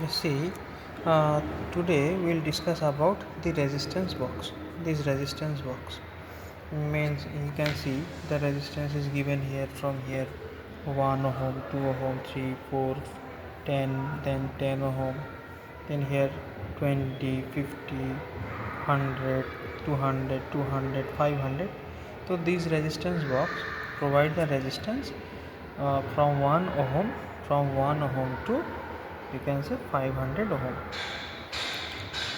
Just see, uh, today we'll discuss about the resistance box. This resistance box means you can see the resistance is given here from here 1 ohm, 2 ohm, 3, 4, 10, then 10 ohm, then here 20, 50, 100, 200, 200, 500. So this resistance box provide the resistance from 1 ohm to you can say 500 ohm.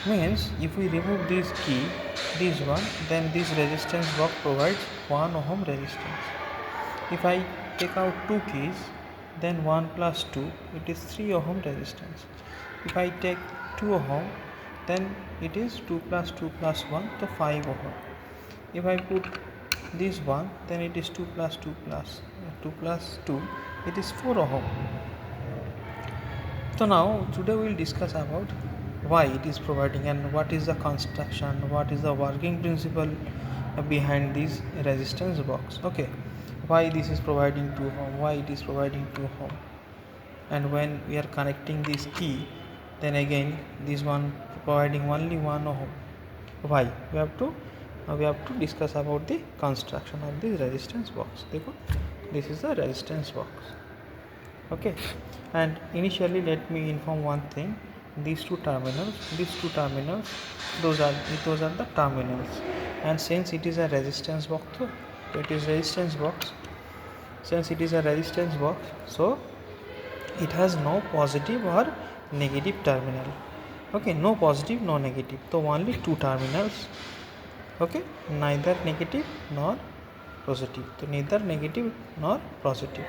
Means if we remove this key, this one, then this resistance box provides 1 ohm resistance. If I take out two keys, then 1 plus 2, it is 3 ohm resistance. If I take 2 ohm, then it is 2 plus 2 plus 1, so 5 ohm. If I put this one, then it is 2 plus 2 plus 2 plus 2, it is 4 ohm. So now today we will discuss about why it is providing and what is the construction, what is the working principle behind this resistance box. Okay, why this is providing 2 ohm, why it is providing 2 ohm, and when we are connecting this key, then again this one providing only 1 ohm. Why? We have to discuss about the construction of this resistance box. देखो, this is the resistance box. Okay, and initially let me inform one thing. These two terminals, those are the terminals, and since it is a resistance box, so it is resistance box. Since it is a resistance box, so it has no positive or negative terminal. Okay, no positive, no negative, so only two terminals. Okay, neither negative nor positive, so neither negative nor positive,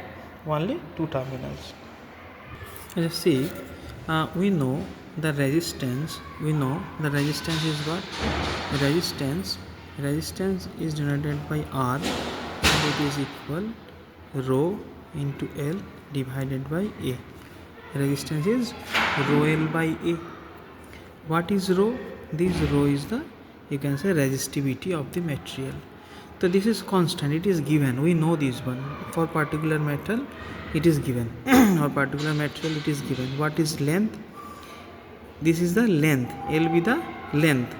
only two terminals. Just see, we know the resistance is what? Resistance is denoted by R, and it is equal rho into L divided by A. Resistance is rho L by A. What is rho? This rho is the, you can say, resistivity of the material. So this is constant, it is given, we know this one. For particular metal it is given or particular material it is given. What is length? This is the length, L be the length,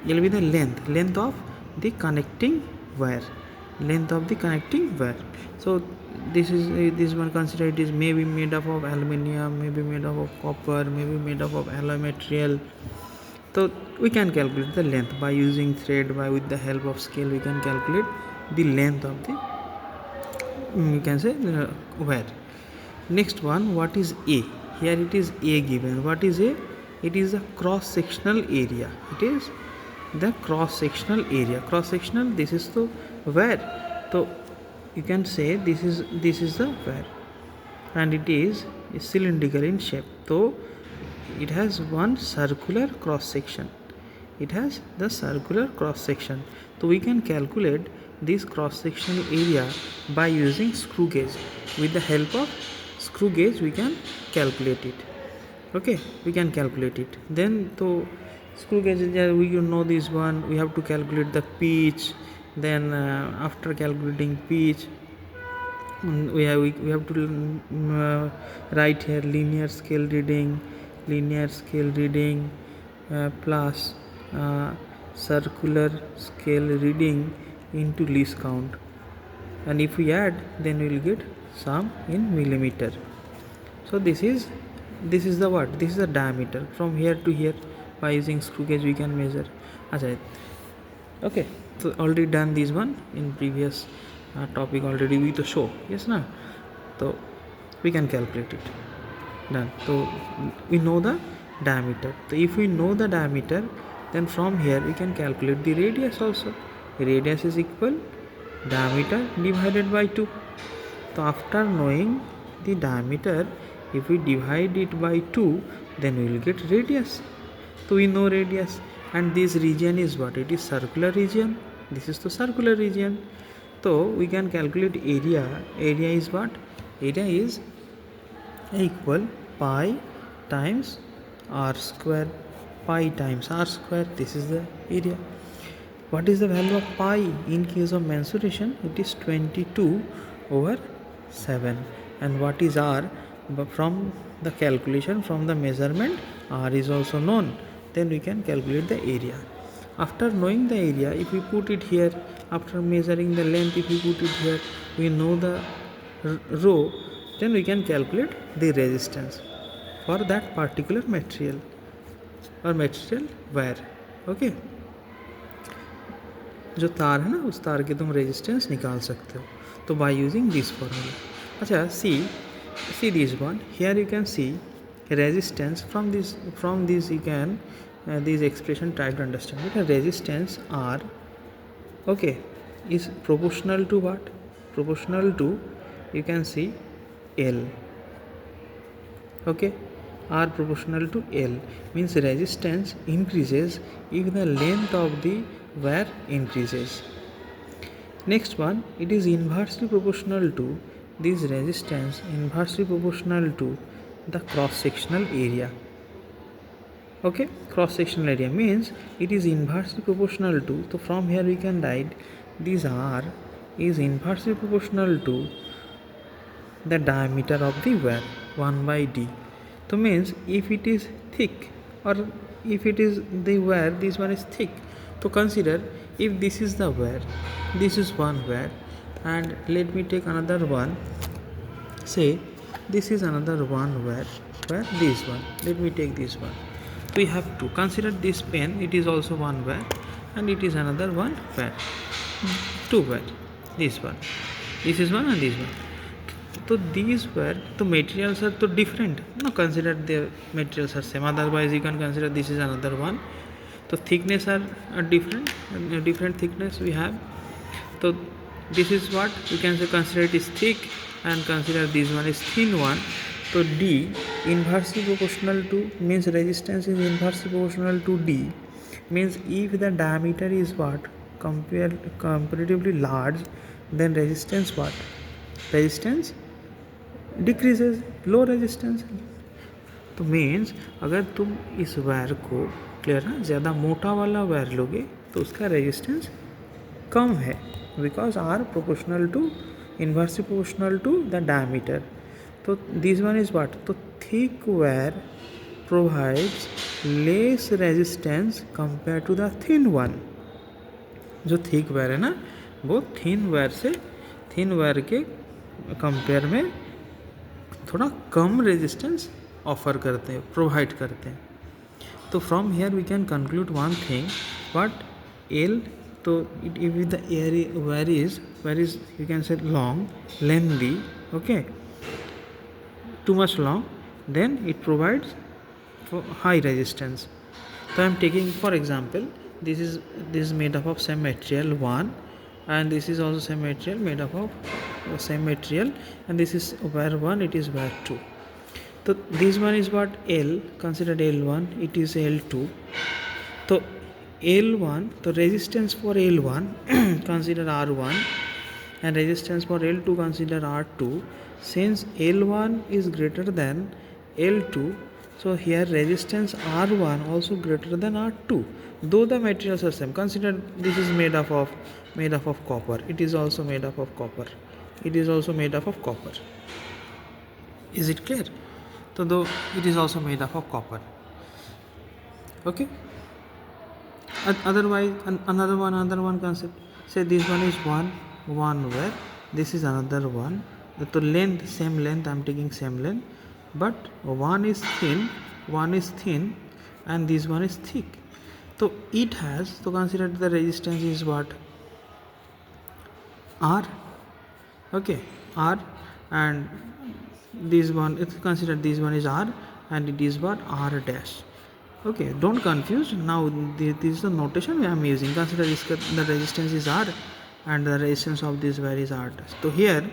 L be the length of the connecting wire, length of the connecting wire. So this is this one, consider it is maybe made up of aluminium, maybe made up of copper, maybe made up of alloy material. So we can calculate the length by using thread, by with the help of scale we can calculate the length of the you can say wire. Next one, what is A? Here it is A given. What is A? It is the cross sectional area. It is the cross sectional area. Cross sectional, this is the wire. So you can say this is the wire, and it is cylindrical in shape. So it has one circular cross section. It has the circular cross section. So we can calculate this cross sectional area by using screw gauge. With the help of screw gauge we can calculate it. Okay, we can calculate it. Then so screw gauge, we know this one, we have to calculate the pitch. Then after calculating pitch, we have to write here linear scale reading plus circular scale reading into least count, and if we add, then we will get sum in millimeter. So this is the what? This is the diameter from here to here. By using screw gauge we can measure. Okay, so already done this one in previous topic already with the show. Yes, na? So we can calculate it. Done. So we know the diameter. So if we know the diameter, then from here we can calculate the radius also. Radius is equal diameter divided by 2. So after knowing the diameter, if we divide it by 2, then we will get radius. So we know radius, and this region is what? It is circular region. This is the circular region. So we can calculate area. Area is what? Area is equal pi times r square. Pi times r square. This is the area. What is the value of pi in case of mensuration? It is 22/7. And what is r? but from the calculation, from the measurement, r is also known. Then we can calculate the area. After knowing the area, if we put it here, after measuring the length, if we put it here, we know the rho, then we can calculate the resistance for that particular material और material wire. Okay, जो तार है ना, उस तार के तुम resistance निकाल सकते हो तो बाय यूजिंग दिस फॉर्मूला. अच्छा, see this one here, you can see resistance from this you can this expression try to understand it. Resistance R, okay, is proportional to what? Proportional to, you can see, L. Okay, R proportional to L means resistance increases if the length of the wire increases. Next one, it is inversely proportional to this resistance, inversely proportional to the cross sectional area. Okay, cross sectional area means it is inversely proportional to, so from here we can write this R is inversely proportional to the diameter of the wire 1 by d. So means if it is thick or if it is the wire, this one is thick. So consider if this is the wire, this is one wire, and let me take another one. Say this is another one wire, this one. Let me take this one. We have to consider this pen. It is also one wire, and it is another one wire. Two wire. This one. This is one and this one. So these were the materials are so different. No, consider the materials are same. Otherwise, you can consider this is another one. So thickness are different. Different thickness we have. So this is what you can say. Consider it is thick, and consider this one is thin one. So D inversely proportional to means resistance is inversely proportional to D means if the diameter is what comparatively large, then resistance what? Resistance decreases, low resistance. तो means अगर तुम इस wire को, clear ना, ज़्यादा मोटा वाला wire लोगे तो उसका रेजिस्टेंस कम है because R proportional to, inversely proportional to the diameter. तो दिस वन इज व्हाट? तो thick wire provides less resistance compare to the thin one. जो थिक वायर है ना, वो थिन वायर के कंपेयर में थोड़ा कम रेजिस्टेंस ऑफर करते हैं, प्रोवाइड करते हैं. तो from here we can conclude one thing, but L, तो if the wire is you can say long, lengthy, okay, too much long, then it provides for high resistance. So I am taking for example, this is made up of same material 1, and this is also same material made up of same material, and this is wire 1, it is wire 2. So this one is what? L, consider L1, it is L2. So L1, the resistance for L1 consider R1, and resistance for L2 consider R2. Since L1 is greater than L2, so here resistance R1 also greater than R2. Though the materials are same, consider this is made up of copper. It is also made up of copper. It is also made up of copper. Is it clear? So though it is also made up of copper. Okay. Otherwise, another one concept. Say this one is one wire. This is another one. The length, same length. I am taking same length, but one is thin, and this one is thick. So it has. So consider the resistance is what? R. Okay, R, and this one. If consider this one is R, and it is what? R dash. Okay, don't confuse. Now this is the notation we am using. Consider this, the resistance is R, and the resistance of this wire is R dash. So here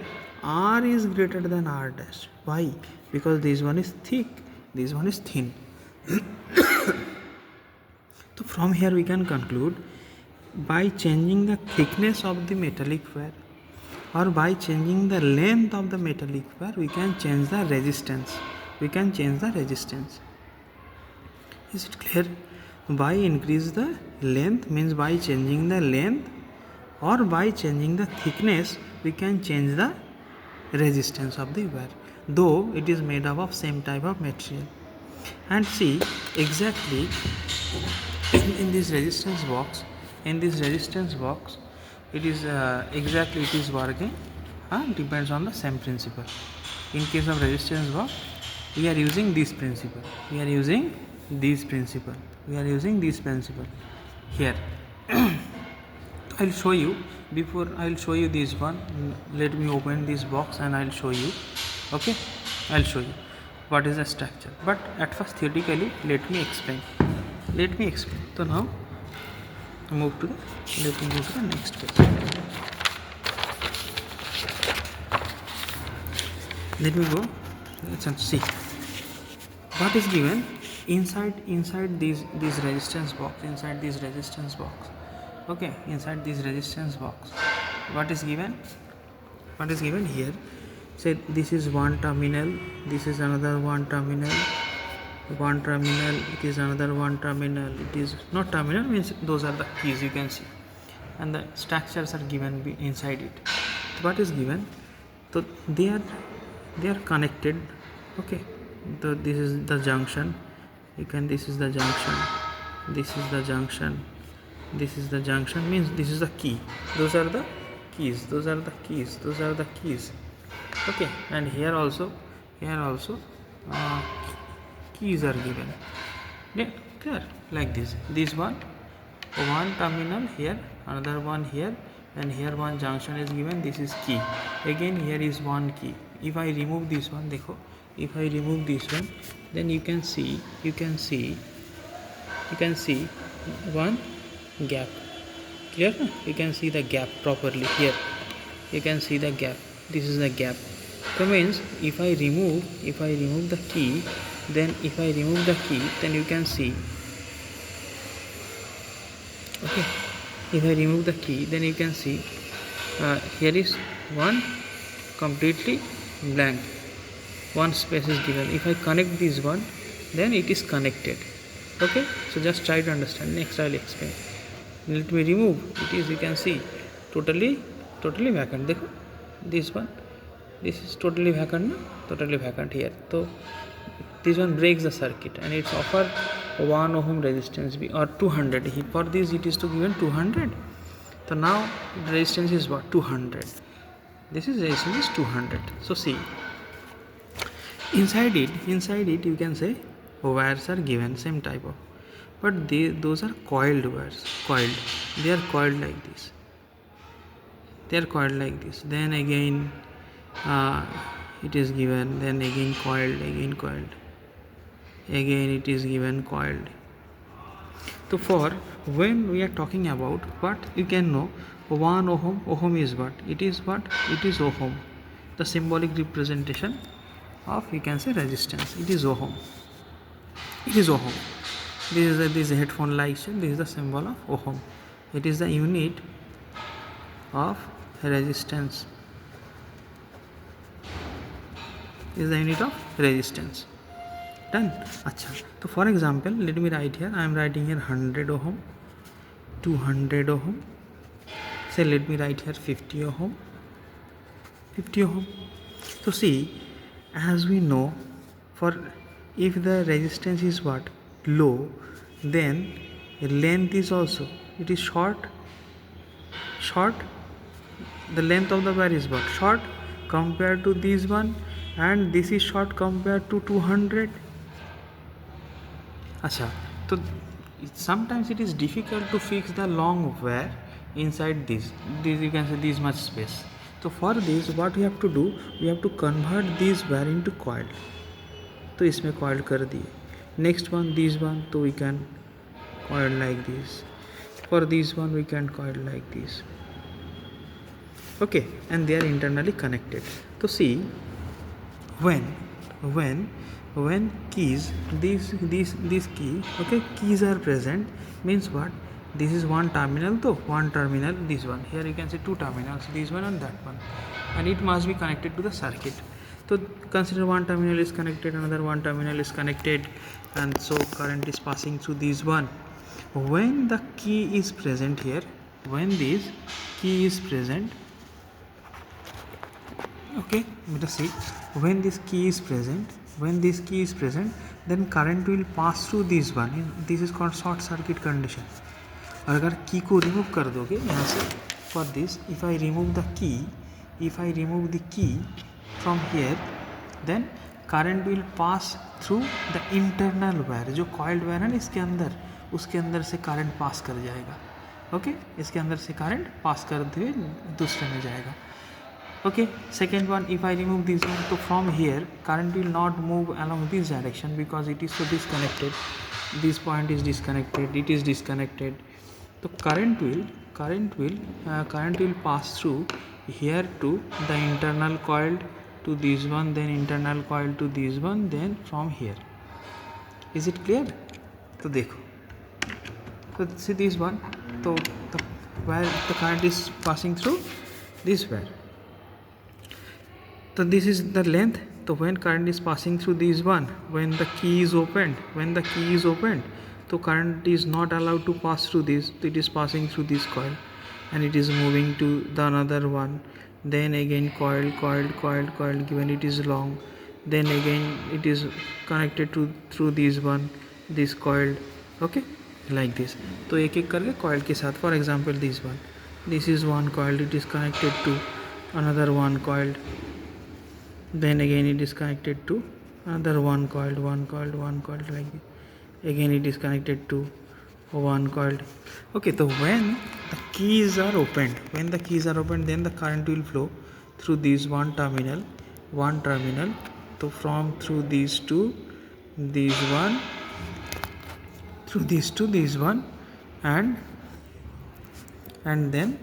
R is greater than R dash. Why? Because this one is thick, this one is thin. So from here we can conclude, by changing the thickness of the metallic wire or by changing the length of the metallic wire, we can change the resistance. Is it clear? By increase the length means by changing the length or by changing the thickness, we can change the resistance of the wire. though it is made up of same type of material. And see exactly in this resistance box, it is exactly it is working depends on the same principle. In case of resistance box, we are using this principle, we are using this principle here. I'll show you. Before I'll show you this one, let me open this box and I'll show you. Okay, I'll show you what is the structure, but at first theoretically let me explain. So now let me move to the next page. Let me go. Let's see what is given inside this resistance box. Okay, inside this resistance box, what is given here? Say this is one terminal, this is another one terminal, it is another one terminal, it is not terminal, means those are the keys you can see, and the structures are given inside it. What is given? So they are connected. Okay, so this is the junction, this is the junction, this is the junction, this is the junction, means this is the key, those are the keys. Okay, and here also keys are given. Yeah, clear? Like this one terminal here, another one here, and here one junction is given, this is key. Again here is one key. If I remove this one, then you can see one gap. Clear? You can see the gap properly here. You can see the gap. This is the gap. So means if I remove the key, then you can see. Okay. If I remove the key, then you can see here is one completely blank. One space is given. If I connect this one, then it is connected. Okay, so just try to understand. Next I'll explain. Let me remove. It is, you can see, totally vacant. Dekho, this one, this is totally vacant, here. So this one breaks the circuit and it's offer 1 ohm resistance or 200. For this it is to given 200. So now the resistance is what? 200. This is resistance is 200. So see, inside it you can say wires are given same type of, but those are coiled wires. They are coiled like this. Then again it is given, then again coiled, again it is given coiled. So for when we are talking about what, you can know 1 ohm is what? It is ohm. The symbolic representation of, you can say, resistance. It is ohm. This is a headphone like shape. This is the symbol of ohm. It is the unit of resistance. Done. Acha. So for example, let me write here. I am writing here 100 ohm, 200 ohm. Say let me write here 50 ohm. So see, as we know, for if the resistance is what? Low, then length is also, it is short. The length of the wire is what? Short compared to this one, and this is short compared to 200. Acha. So sometimes it is difficult to fix the long wire inside this you can say this much space. So for this what we have to do, we have to convert this wire into coil. तो इसमें coil कर दिए. Next one, this one, so we can coil like this. For this one we can coil like this. Okay, and they are internally connected. So see, when keys, this key, okay, keys are present, means what? This is one terminal, this one. Here you can see two terminals, this one and that one, and it must be connected to the circuit. So consider one terminal is connected, another one terminal is connected, and so current is passing through this one. When the key is present here, when this key is present, Okay, let us see. When this key is present, then current will pass through this one. This is called short circuit condition. और अगर की को remove कर दोगे यहाँ से, for this if I remove the key from here, then current will pass through the internal wire. जो coiled wire है ना इसके अंदर, उसके अंदर से current पास कर जाएगा. ओके, इसके अंदर से करंट पास करते हुए दूसरे में जाएगा. Okay, second one, if I remove this one, तो from here current will not move along this direction because it is so disconnected. This point is disconnected, it is disconnected. तो current will pass through here to the internal coil to this one, then internal coil to this one, then from here. Is it clear? तो देखो, so see this one, so the where the current is passing through this wire, so this is the length. So when current is passing through this one, when the key is opened, so current is not allowed to pass through this. It is passing through this coil and it is moving to the another one, then again coil, given it is long, then again it is connected to through this one, this coil. Okay, like this. तो एक एक करके coil के साथ, for example this is one coil, it is connected to another one coil, then again it is connected to another one coil, like this. Again it is connected to one coil. Okay, so when the keys are opened, then the current will flow through this one terminal. So from through these two, this one, through these two, this one, and then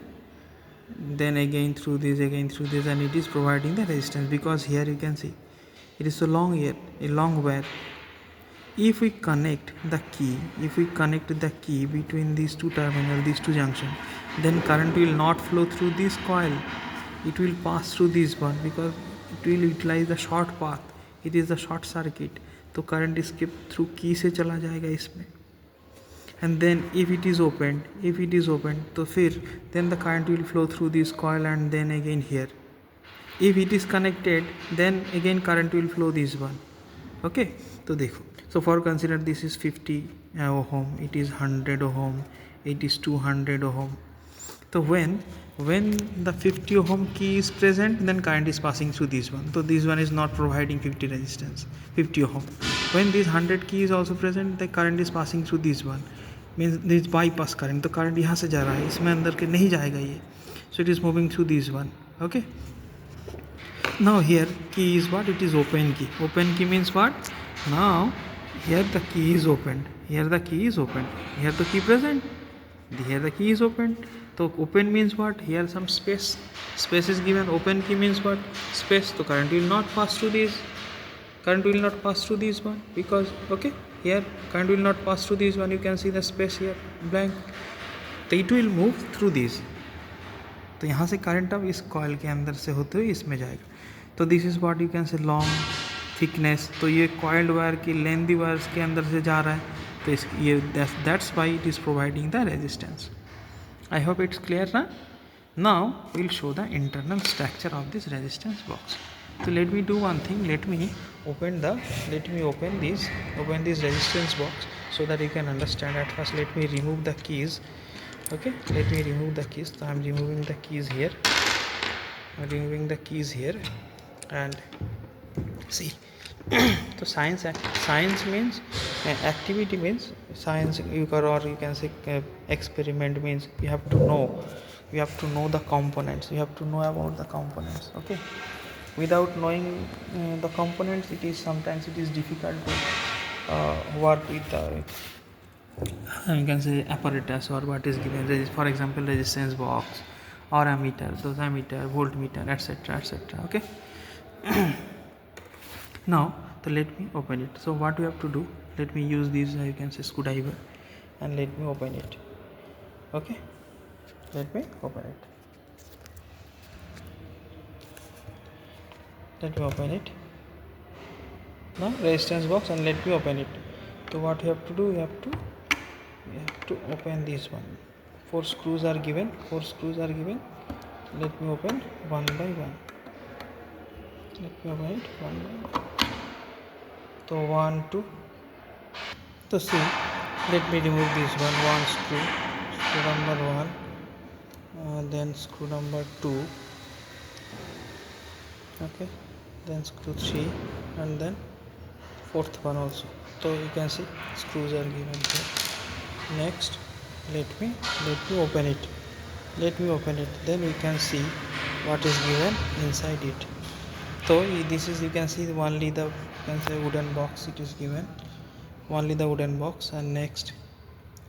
again through this, and it is providing the resistance, because here you can see it is so long here, a long wire. If we connect the key between these two terminals, these two junctions, then current will not flow through this coil. It will pass through this one because it will utilize the short path. It is the short circuit. तो current skip through key से चला जाएगा इसमें. And then if it is opened, तो फिर then the current will flow through this coil and then again here. If it is connected, then again current will flow this one. Okay, तो देखो. So for consider this is 50 ohm, it is 100 ohm, it is 200 ohm. So when the 50 ohm key is present, then current is passing through this one. So this one is not providing 50 ohm. When this 100 key is also present, the current is passing through this one. Means this bypass current. तो current यहाँ से जा रहा है, इसमें अंदर के नहीं जाएगा ये. So it is moving through this one. Okay. Now here key is what? It is open key. Open key means what? Now here the key is opened. Here the key present. Here the key is opened. So open means what? Here some space is given. Open key means what? Space. So current will not pass through this. One because okay, here current will not pass through this one. You can see the space here blank. So it will move through this. तो यहाँ से current अब इस coil के अंदर से होते हुए इसमें जाएगा. तो this is what you can say long thickness. तो ये कॉइल्ड वायर की लेंथी वायर्स के अंदर से जा रहा है, तो इस ये that's why it is providing the resistance. I hope it's clear ना. Now will show the internal structure of this resistance box. So let me do one thing. Let me open this resistance box so that you can understand. At first, let me remove the keys. Okay, let me remove the keys. So I'm removing the keys here. And see. So science means activity means science. You can say experiment means you have to know the components. You have to know about the components. Okay. Without knowing the components, sometimes it is difficult to work with you can say apparatus or what is given. For example, resistance box or ammeter, voltmeter, etc. Okay. Now, so let me open it. So what you have to do? Let me use this you can say screwdriver and let me open it. Okay. Let me open it. Now resistance box, and let me open it. So what you have to do? You have to open this one. 4 screws are given. Let me open one by one. let me open it one by one. So 1 2. So see, let me remove this one screw number 1, then screw number 2, okay, then screw 3, and then fourth one also. So you can see screws are given here. Next, let me open it. Then we can see what is given inside it. So this is, you can see only the, you can say, wooden box it is given, only the wooden box. And next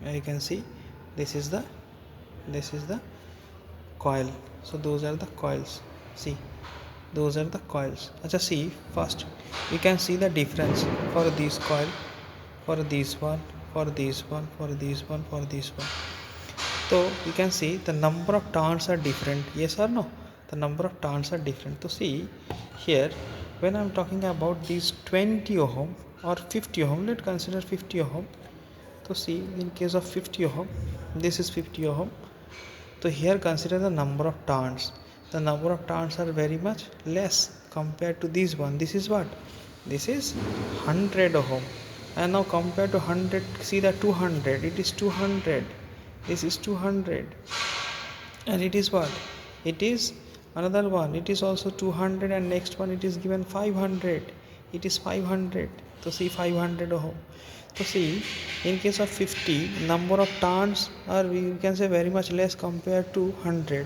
you can see this is the coil. So those are the coils. See, those are the coils. Acha, see, first you can see the difference for this coil, for this one, for this one, for this one, for this one. So you can see the number of turns are different. Yes or no? The number of turns are different. So see here, when I'm talking about these 20 ohm or 50 ohm, let's consider 50 ohm. So see, in case of 50 ohm, this is 50 ohm. So here consider the number of turns. The number of turns are very much less compared to this one. This is what? This is 100 ohm. And now compared to 100, see the 200. It is 200. This is 200. And it is what? It is another one. It is also 200, and next one it is given 500. It is 500. So see, 500 ohm. So see, in case of 50, number of turns are, we can say, very much less compared to 100.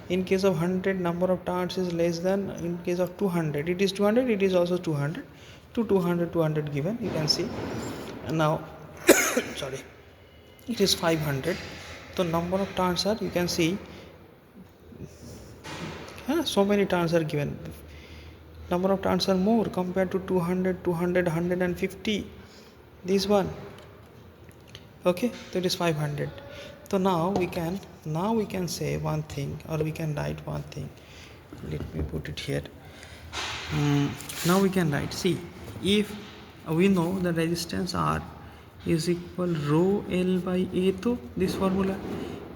In case of 100, number of turns is less than in case of 200. It is 200, it is also 200. To 200 given, you can see. And now sorry, it is 500. So number of turns are, you can see, so many turns are given. Number of turns are more compared to 200, 150. This one, okay, that is 500. So now we can say one thing, or we can write one thing. Let me put it here. Now we can write, see, if we know the resistance R is equal rho L by A, to this formula,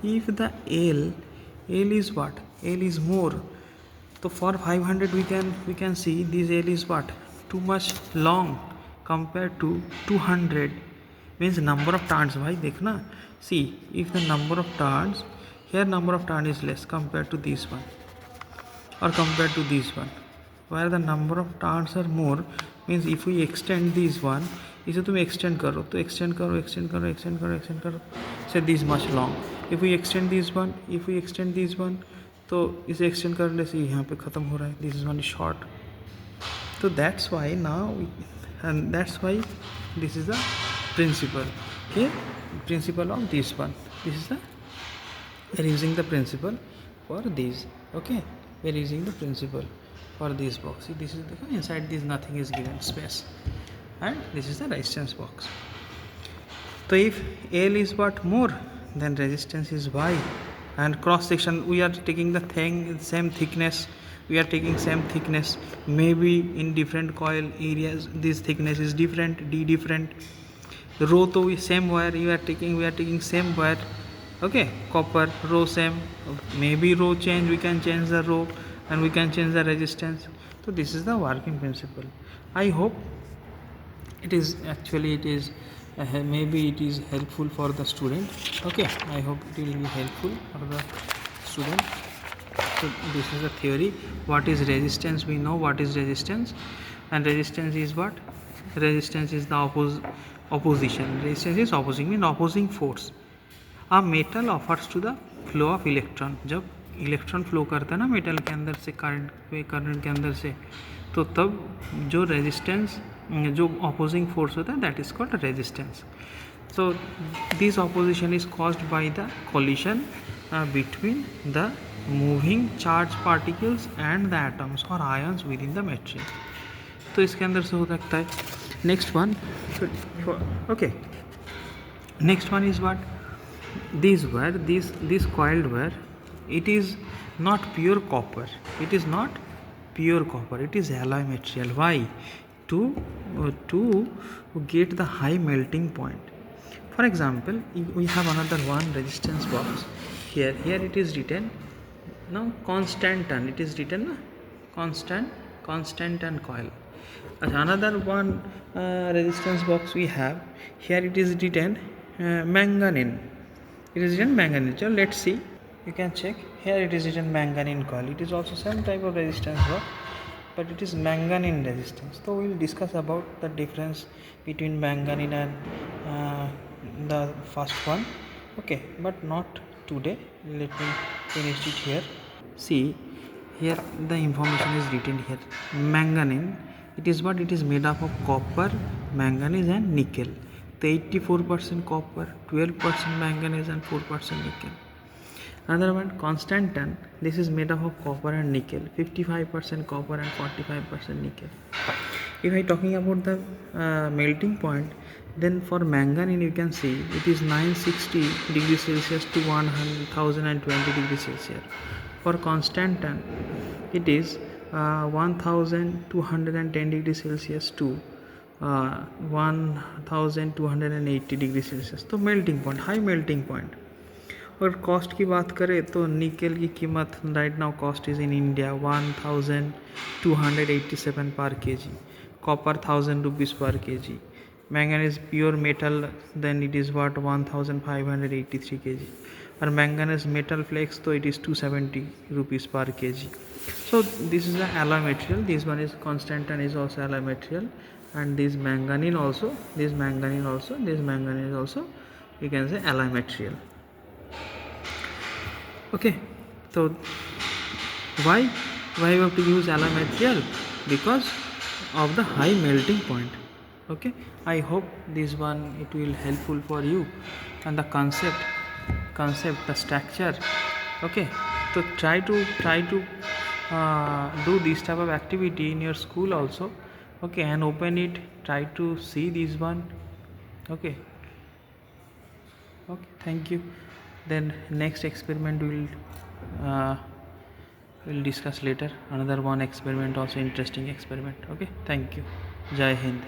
if the L is what? L is more. So for 500 we can see this L is what? Too much long compared to 200, means number of turns. Why? Dekhna, see, if the number of turns here, number of turn is less compared to this one or compared to this one, where the number of turns are more, means if we extend this one, इसे तुम extend करो, तो extend करो, say this much long. If we extend this one, तो इसे extend करने से यहाँ पे ख़त्म हो रहा है, this is only short. So that's why now and that's why this is the principle here, principle of this one. This is the, we are using the principle for these. Okay, we are using the principle for this box. See, this is the, inside this nothing is given space, and this is the resistance box. So if L is what? More, then resistance is Y. And cross section, we are taking the thing same thickness, maybe in different coil areas this thickness is different, D different. Rho to we same wire, we are taking same wire, okay, copper, rho same, maybe rho change, we can change the rho and we can change the resistance. So this is the working principle. I hope it is maybe it is helpful for the student. Okay, I hope it will be helpful for the student. So this is the theory. What is resistance? We know what is resistance, and resistance is what? Resistance is the opposition. Resistance is opposing, mean opposing force. A metal offers to the flow of electron. जब electron flow करता है ना metal के अंदर से current के अंदर से, तो तब जो रेजिस्टेंस, जो ऑपोजिंग फोर्स होता है, that is called resistance. So this opposition is caused by the collision between the moving charge particles and the atoms और ions within the matrix. तो इसके अंदर से हो सकता है. Next one, okay, next one is what? These wire, this coiled wire, it is not pure copper. It is alloy material. Why? To get the high melting point. For example, we have another one resistance box. Here it is written now constant turn. It is written constant constant and coil. Another one resistance box we have here, it is written manganese. It is written manganese. So let's see, you can check here, it is written manganese coil. It is also some type of resistance box, but it is manganese resistance. So we will discuss about the difference between manganese and the first one. Okay, but not today. Let me finish it here. See, here the information is written here. Manganese, it is what? It is made up of copper, manganese and nickel. The 84% copper, 12% manganese and 4% nickel. Another one, Constantan, this is made up of copper and nickel, 55% copper and 45% nickel. If I talking about the melting point, then for manganese you can see it is 960 degrees Celsius to 1020 degrees Celsius. For Constantan, it is 1210 degrees Celsius to 1280 degrees Celsius. तो melting point, high melting point. और cost की बात करें तो nickel की कीमत right now cost is in India 1287 पर K G, copper 1000 rupees पर K G, manganese pure metal then it is what 1583 K G, और मैंगनीज मेटल फ्लेक्स तो इट इज़ 270 रुपीज़ पर K ji. So this is the alloy material. This one is Constantan is also alloy material, and this manganese also, this manganese also you can say alloy material. Okay, so why we have to use alloy material? Because of the high melting point. Okay, I hope this one it will helpful for you, and the concept, the structure. Okay, so try to do this type of activity in your school also. Okay, and open it, try to see this one. Okay, thank you. Then next experiment we'll discuss later. Another one experiment, also interesting experiment. Okay, thank you. Jai Hind.